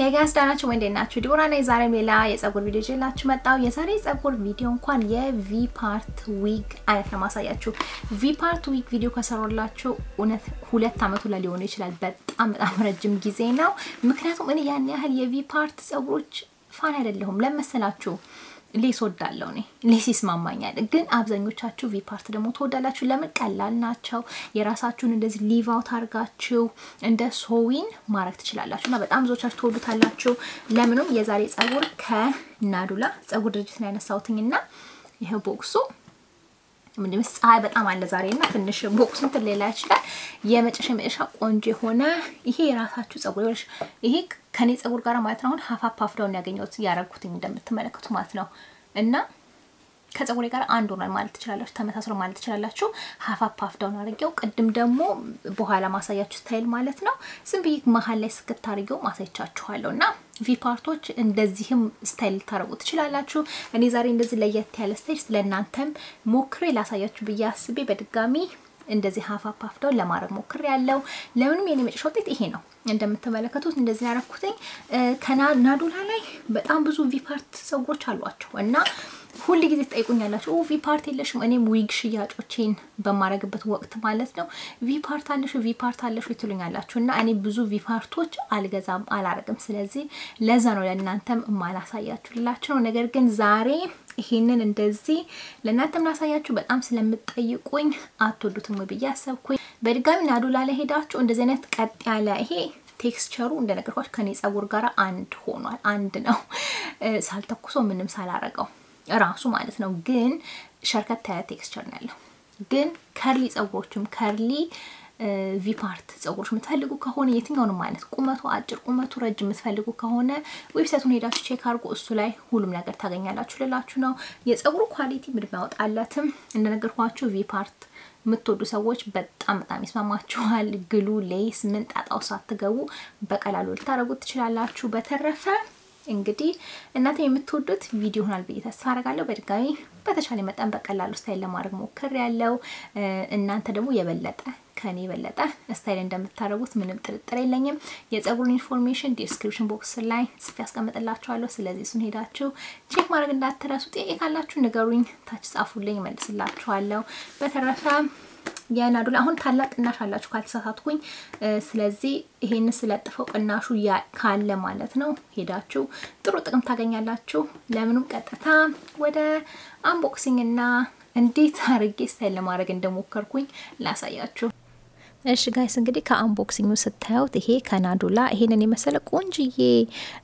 Hey guys, ዳናችሁ ወንዴ ናችሁ? ዲቦራ ነኝ። ዛሬ ሌላ የፀጉር ቪዲዮ ይዤላችሁ መጣሁ። የዛሬ ፀጉር ቪዲዮ እንኳን የቪ ፓርት ዊግ አይነት ነው ማሳያችሁ። ቪ ፓርት ዊግ ቪዲዮ ከሰራሁላችሁ እውነት 2 አመት ላይ ሊሆን ይችላል። በጣም ረጅም ጊዜ ነው። ምክንያቱም እኔ ያን ያህል የቪ ፓርት ፀጉሮች ፋን አይደለሁም። ለምሳላችሁ ሌስ ወዳለው ነኝ። ሌስ ይስማማኛል። ግን አብዛኞቻችሁ ቪ ፓርት ደግሞ ተወዳላችሁ። ለምን ቀላል ናቸው። የራሳችሁን እንደዚህ ሊቭ አውት አርጋችሁ እንደ ሶዊን ማረክ ትችላላችሁና በጣም ብዙዎቻችሁ ተወዱታላችሁ። ለምንም የዛሬ ፀጉር ከናዱላ ፀጉር ድርጅት ነው ያነሳሁትኝና ይሄ ቦክሱ ምንድነው ፀሐይ በጣም አለ ዛሬና ትንሽ ቦክሱን ተሌላ ይችላል። የመጨረሻ ቆንጆ ሆነ ይሄ የራሳችሁ ፀጉር ይሄ ከኔ ፀጉር ጋር ማለት ነው። አሁን ሀፍ አፍ ዳውን ያገኘሁት ያረኩት እንደምትመለከቱ ማለት ነው። እና ከፀጉሬ ጋር አንድ ሆኗል ማለት ትችላላችሁ። ተመሳስሎ ማለት ትችላላችሁ። ሀፍ አፍ ዳውን አድርጌው ቅድም ደግሞ በኋላ ማሳያችሁ ስታይል ማለት ነው። ዝም ብዬ መሃል ላይ ስክት አድርጌው ማሳያችኋለሁና ቪ ፓርቶች እንደዚህም ስታይል ታረጉ ትችላላችሁ። እኔ ዛሬ እንደዚህ ለየት ያለ ስታይል ስለናንተም ሞክሬ ላሳያችሁ በያስቤ በድጋሚ እንደዚህ ሀፍ አፍ ዳውን ለማድረግ ሞክሬ ያለው ለምንም የኔ መጨረሻው ውጤት ይሄ ነው። እንደምትመለከቱት እንደዚህ ያረኩትኝ ከናዱላ ላይ በጣም ብዙ ቪ ፓርት ፀጉሮች አሏቸው እና ሁሉ ጊዜ ተጠይቁኛላችሁ ቪ ፓርት የለሽም? እኔም ዊግ ሽያጮችን በማረግበት ወቅት ማለት ነው ቪ ፓርት አለሽ ይትሉኛላችሁ እና እኔ ብዙ ቪ ፓርቶች አልገዛም አላረግም። ስለዚህ ለዛ ነው ለእናንተም ማላሳያችሁላችሁ። ነገር ግን ዛሬ ይሄንን እንደዚህ ለእናንተም ላሳያችሁ በጣም ስለምትጠይቁኝ አትወዱትም ወይ በያሰብኩኝ በድጋሚ ናዱላ ላይ ሄዳችሁ እንደዚህ አይነት ቀጥ ያለ ይሄ ቴክስቸሩ እንደነገርኳችሁ ከኔ ፀጉር ጋር አንድ ሆኗል። አንድ ነው ሳልተኩሶ ምንም ሳላረጋው ራሱ ማለት ነው። ግን ሸርከት ያለ ቴክስቸር ነው ያለው። ግን ከርሊ ፀጉሮችም ከርሊ ቪ ፓርት ፀጉሮች የምትፈልጉ ከሆነ የትኛውንም ማለት ቁመቱ አጭር ቁመቱ ረጅም የምትፈልጉ ከሆነ ዌብሳይቱን ሄዳችሁ ቼክ አድርጉ። እሱ ላይ ሁሉም ነገር ታገኛላችሁ ልላችሁ ነው። የፀጉሩ ኳሊቲ ምንም ያወጣላትም እንደነገርኳችሁ ቪ ፓርት የምትወዱ ሰዎች በጣም ይስማማችኋል። ግሉ ሌስ ምን ጣጣው ሳትገቡ በቀላሉ ልታረጉት ትችላላችሁ። በተረፈ እንግዲህ እናንተ የምትወዱት ቪዲዮ ሆናል ብዬ ተስፋ አደርጋለሁ። በድጋሚ በተቻለ መጠን በቀላሉ ስታይል ለማድረግ ሞክሬያለሁ። እናንተ ደግሞ የበለጠ ከኔ የበለጠ ስታይል እንደምታረጉት ምንም ጥርጥር የለኝም። የፀጉሩን ኢንፎርሜሽን ዲስክሪፕሽን ቦክስ ላይ ጽፌ አስቀምጥላችኋለሁ። ስለዚህ እሱን ሄዳችሁ ቼክ ማድረግ እንዳትረሱ። ጥያቄ ካላችሁ ንገሩኝ፣ ታች ጻፉልኝ፣ መልስላችኋለሁ። በተረፈ የናዱላ አሁን ታላቅ ቅናሽ አላችሁ ካልተሳሳትኩኝ። ስለዚህ ይሄን ስለጥፈው ቅናሹ ካለ ማለት ነው ሄዳችሁ ጥሩ ጥቅም ታገኛላችሁ። ለምንም ቀጥታ ወደ አንቦክሲንግ እና እንዴት አርጌ ስታይል ለማድረግ እንደሞከርኩኝ ላሳያችሁ። እሺ ጋይስ እንግዲህ ከአንቦክሲንጉ ስታዩት ይሄ ከናዱላ ይሄንን የመሰለ ቆንጅዬ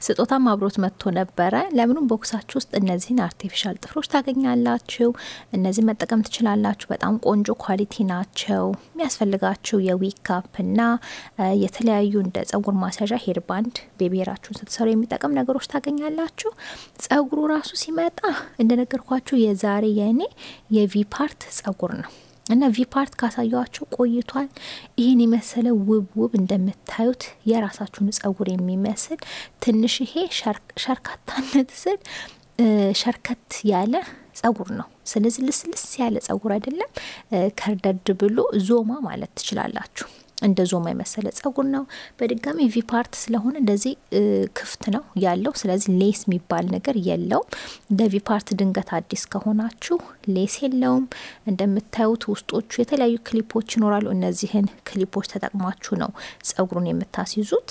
ስጦታም አብሮት መጥቶ ነበረ። ለምንም ቦክሳችሁ ውስጥ እነዚህን አርቲፊሻል ጥፍሮች ታገኛላችሁ። እነዚህ መጠቀም ትችላላችሁ። በጣም ቆንጆ ኳሊቲ ናቸው። የሚያስፈልጋችሁ የዊግ ካፕ እና የተለያዩ እንደ ፀጉር ማሳዣ ሄር ባንድ ቤቢራችሁን ስትሰሩ የሚጠቅም ነገሮች ታገኛላችሁ። ፀጉሩ ራሱ ሲመጣ እንደነገርኳችሁ የዛሬ የኔ የቪ ፓርት ፀጉር ነው እና ቪ ፓርት ካሳያችሁ ቆይቷል። ይሄን የመሰለ ውብ እንደምታዩት የራሳችሁን ፀጉር የሚመስል ትንሽ ይሄ ሸርካታነት ስል ሸርከት ያለ ፀጉር ነው። ስለዚህ ልስልስ ያለ ፀጉር አይደለም። ከርደድ ብሎ ዞማ ማለት ትችላላችሁ። እንደ ዞማ የመሰለ ፀጉር ነው። በድጋሚ ቪ ፓርት ስለሆነ እንደዚህ ክፍት ነው ያለው። ስለዚህ ሌስ የሚባል ነገር የለውም። ለቪ ፓርት ድንገት አዲስ ከሆናችሁ ሌስ የለውም። እንደምታዩት ውስጦቹ የተለያዩ ክሊፖች ይኖራሉ። እነዚህን ክሊፖች ተጠቅማችሁ ነው ፀጉሩን የምታስይዙት።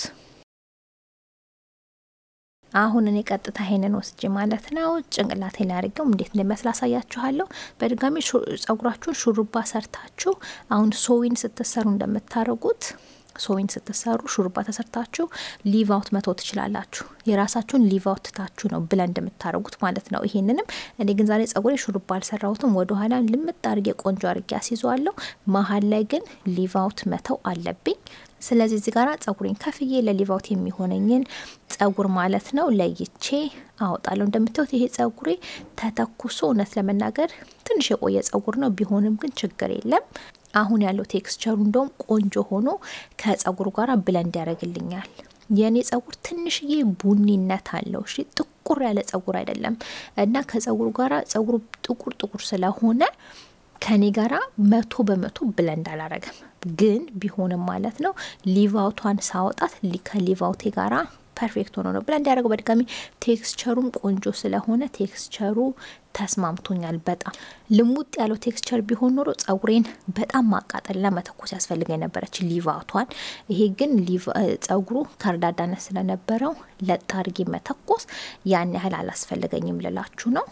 አሁን እኔ ቀጥታ ሄነን ወስጄ ማለት ነው ጭንቅላቴ ላይ አርገው እንዴት እንደመስላ አሳያችኋለሁ። በድጋሚ ፀጉራችሁን ሹሩባ ሰርታችሁ አሁን ሶዊን ስትሰሩ እንደምታረጉት ሶዊን ስትሰሩ ሹሩባ ተሰርታችሁ ሊቭ አውት መተው ትችላላችሁ። የራሳችሁን ሊቭ አውት ታችሁ ነው ብለንድ እንደምታረጉት ማለት ነው። ይሄንንም እኔ ግን ዛሬ ፀጉሬ ሹሩባ አልሰራሁትም። ወደ ኋላ ልምጥ አርጌ ቆንጆ አርጌ አስይዟለሁ። መሃል ላይ ግን ሊቭ አውት መተው አለብኝ። ስለዚህ እዚህ ጋራ ፀጉሬን ከፍዬ ለሊቭ አውት የሚሆነኝን ፀጉር ማለት ነው ለይቼ አወጣለሁ። እንደምታዩት ይሄ ፀጉሬ ተተኩሶ እውነት ለመናገር ትንሽ የቆየ ፀጉር ነው። ቢሆንም ግን ችግር የለም። አሁን ያለው ቴክስቸሩ እንደውም ቆንጆ ሆኖ ከፀጉሩ ጋራ ብለንድ ያደርግልኛል። የኔ ፀጉር ትንሽዬ ቡኒነት አለው። እሺ ጥቁር ያለ ፀጉር አይደለም እና ከፀጉሩ ጋራ ፀጉሩ ጥቁር ስለሆነ ከኔ ጋራ 100% ብለንድ አላረገም። ግን ቢሆንም ማለት ነው ሊቭ አውቷን ሳወጣት ከሊቭ አውቴ ጋራ ፐርፌክት ሆኖ ነው ብለን ያደረገው። በድጋሚ ቴክስቸሩም ቆንጆ ስለሆነ ቴክስቸሩ ተስማምቶኛል። በጣም ልሙጥ ያለው ቴክስቸር ቢሆን ኖሮ ጸጉሬን በጣም ማቃጠልና መተኮስ ያስፈልገኝ ነበረች ሊቫቷን። ይሄ ግን ጸጉሩ ከርዳዳነት ስለነበረው ለጥ አድርጌ መተኮስ ያን ያህል አላስፈልገኝም ልላችሁ ነው።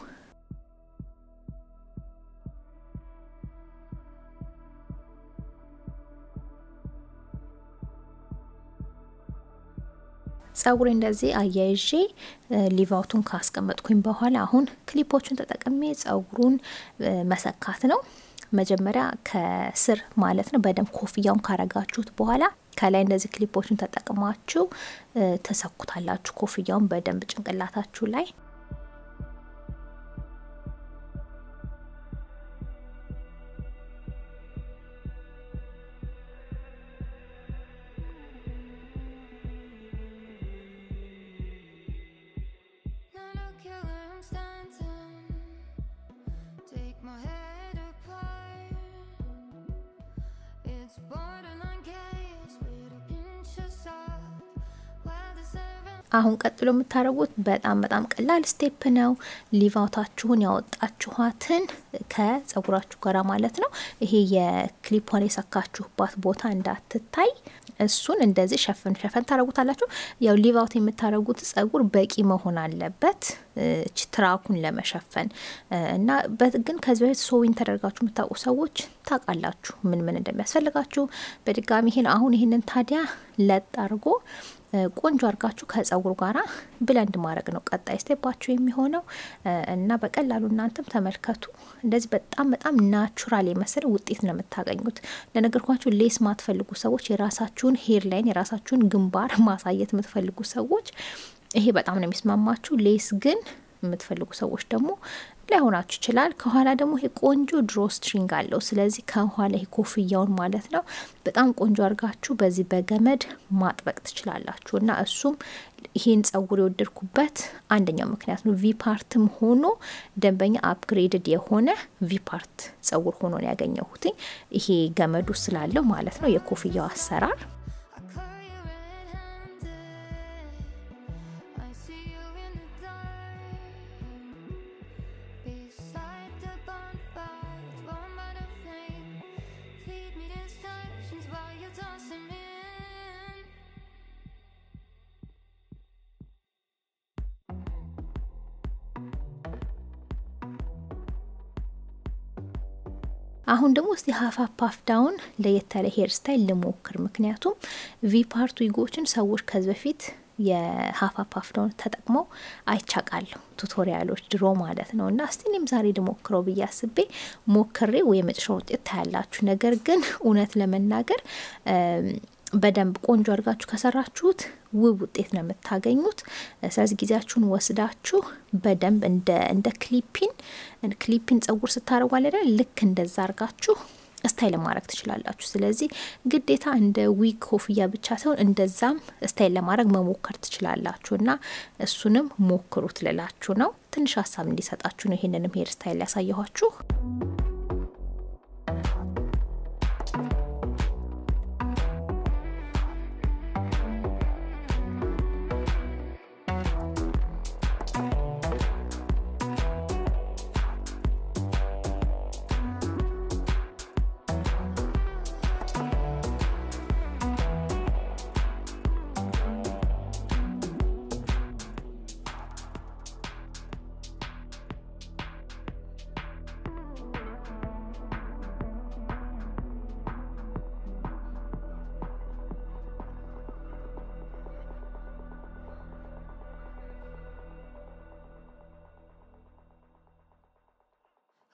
ጸጉሬ እንደዚህ አያይዤ ሊቫውቱን ካስቀመጥኩኝ በኋላ አሁን ክሊፖቹን ተጠቅሜ ጸጉሩን መሰካት ነው። መጀመሪያ ከስር ማለት ነው በደም ኮፍያውን ካረጋችሁት በኋላ ከላይ እንደዚህ ክሊፖቹን ተጠቅማችሁ ተሰኩታላችሁ ኮፍያውን በደም ጭንቅላታችሁ ላይ። አሁን ቀጥሎ የምታረጉት በጣም ቀላል ስቴፕ ነው። ሊቫውታችሁን ያወጣችኋትን ከጸጉራችሁ ጋራ ማለት ነው ይሄ የክሊፖን የሰካችሁባት ቦታ እንዳትታይ እሱን እንደዚህ ሸፈን ታረጉታላችሁ። ያው ሊቫውት የምታረጉት ጸጉር በቂ መሆን አለበት እቺ ትራኩን ለመሸፈን እና ግን ከዚህ በፊት ሶዊን ተደርጋችሁ የምታውቁ ሰዎች ታውቃላችሁ ምን እንደሚያስፈልጋችሁ። በድጋሚ ይሄንን ታዲያ ለጥ አርጎ ቆንጆ አርጋችሁ ከጸጉሩ ጋራ ብለንድ ማድረግ ነው ቀጣይ ስቴፓችሁ የሚሆነው እና በቀላሉ እናንተም ተመልከቱ። እንደዚህ በጣም ናቹራል የመሰለ ውጤት ነው የምታገኙት። ለነገርኳችሁ ሌስ ማትፈልጉ ሰዎች የራሳችሁን ሄር ላይን የራሳችሁን ግንባር ማሳየት የምትፈልጉ ሰዎች ይሄ በጣም ነው የሚስማማችሁ። ሌስ ግን የምትፈልጉ ሰዎች ደግሞ ላይሆናችሁ ይችላል። ከኋላ ደግሞ ይሄ ቆንጆ ድሮ ስትሪንግ አለው። ስለዚህ ከኋላ ይሄ ኮፍያውን ማለት ነው በጣም ቆንጆ አርጋችሁ በዚህ በገመድ ማጥበቅ ትችላላችሁ እና እሱም ይሄን ጸጉር የወደድኩበት አንደኛው ምክንያት ነው። ቪ ፓርትም ሆኖ ደንበኛ አፕግሬድድ የሆነ ቪ ፓርት ጸጉር ሆኖ ነው ያገኘሁት ይሄ ገመዱ ስላለው ማለት ነው የኮፍያው አሰራር። አሁን ደግሞ እስቲ ሃፍ አፕ ዳውን ለየት ያለ ሄር ስታይል ልሞክር። ምክንያቱም ቪ ፓርት ዊጎችን ሰዎች ከዚህ በፊት የሃፍ አፕ ዳውን ተጠቅመው አይቻቃለሁ ቱቶሪያሎች ድሮ ማለት ነው እና እስቲ እኔም ዛሬ ልሞክረው ብያስቤ ሞክሬው የመጨረሻው ውጤት ታያላችሁ። ነገር ግን እውነት ለመናገር በደንብ ቆንጆ አርጋችሁ ከሰራችሁት ውብ ውጤት ነው የምታገኙት። ስለዚህ ጊዜያችሁን ወስዳችሁ በደንብ እንደ ክሊፒን ጸጉር ስታረጉ አይደል ልክ እንደዛ አርጋችሁ ስታይል ማድረግ ትችላላችሁ። ስለዚህ ግዴታ እንደ ዊግ ኮፍያ ብቻ ሳይሆን እንደዛም ስታይል ለማድረግ መሞከር ትችላላችሁና እሱንም ሞክሩት ልላችሁ ነው። ትንሽ ሀሳብ እንዲሰጣችሁ ነው ይሄንንም ሄር ስታይል ያሳየኋችሁ።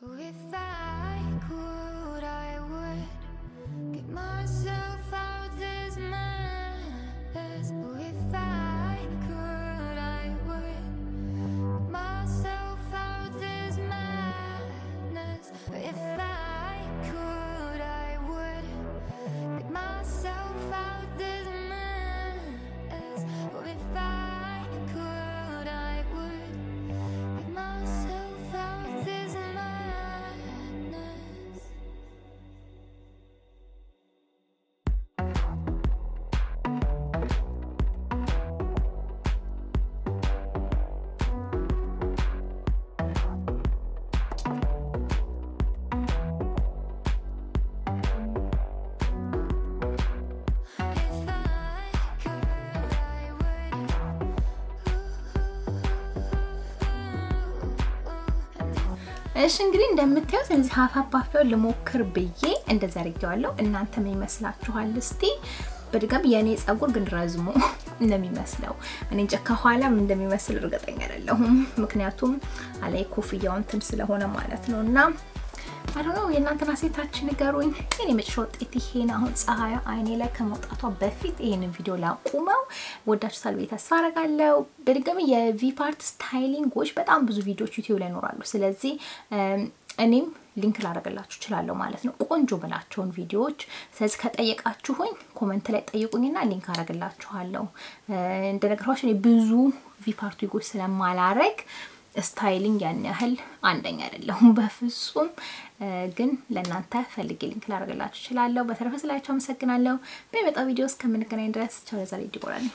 If I could, I would get myself out this mess. If I could, I would get myself out this madness. If I could, I would get myself out this mess. If I could, I would get myself out this madness. እሺ እንግዲህ እንደምታዩት እዚህ ሀፋፋው ልሞክር ብዬ እንደዛ አድርጌዋለሁ እናንተ ምን ይመስላችኋል እስቲ በድጋሚ የኔ ጸጉር ግን ረዝሞ እንደሚመስለው እኔ እንጃ ከኋላም እንደሚመስል እርግጠኛ አይደለሁም ምክንያቱም አላይ ኮፍያው እንትን ስለሆነ ማለት ነውና I don't know የናንተና ሴታችን ንገሩኝ እኔ መጨረሻው ጥቂት ይሄን አሁን ፀሐይ አይኔ ላይ ከመውጣቷ በፊት ይሄንን ቪዲዮ ላቁመው ወዳችሁታል ቤት ተስፋ አደርጋለሁ በድጋሚ የቪ ፓርት ስታይሊንጎች በጣም ብዙ ቪዲዮዎች ዩቲዩብ ላይ ይኖራሉ ስለዚህ እኔም ሊንክ ላደርግላችሁ እችላለሁ ማለት ነው ቆንጆ ብላችሁን ቪዲዮዎች ስለዚህ ከጠየቃችሁኝ ኮሜንት ላይ ጠይቁኝና ሊንክ አደርግላችኋለሁ እንደነገርኳችሁ እኔ ብዙ ቪ ፓርት ዊጎች ስለማላረግ ስታይሊንግ ያን ያህል አንደኛ አይደለም በፍጹም ግን ለናንተ ፈልጌ ሊንክ ላደርግላችሁ እችላለሁ በተረፈ ስላችሁ አመሰግናለሁ በመጣው ቪዲዮ እስከምንገናኝ ድረስ ቻው ለዛሬ ይቆራል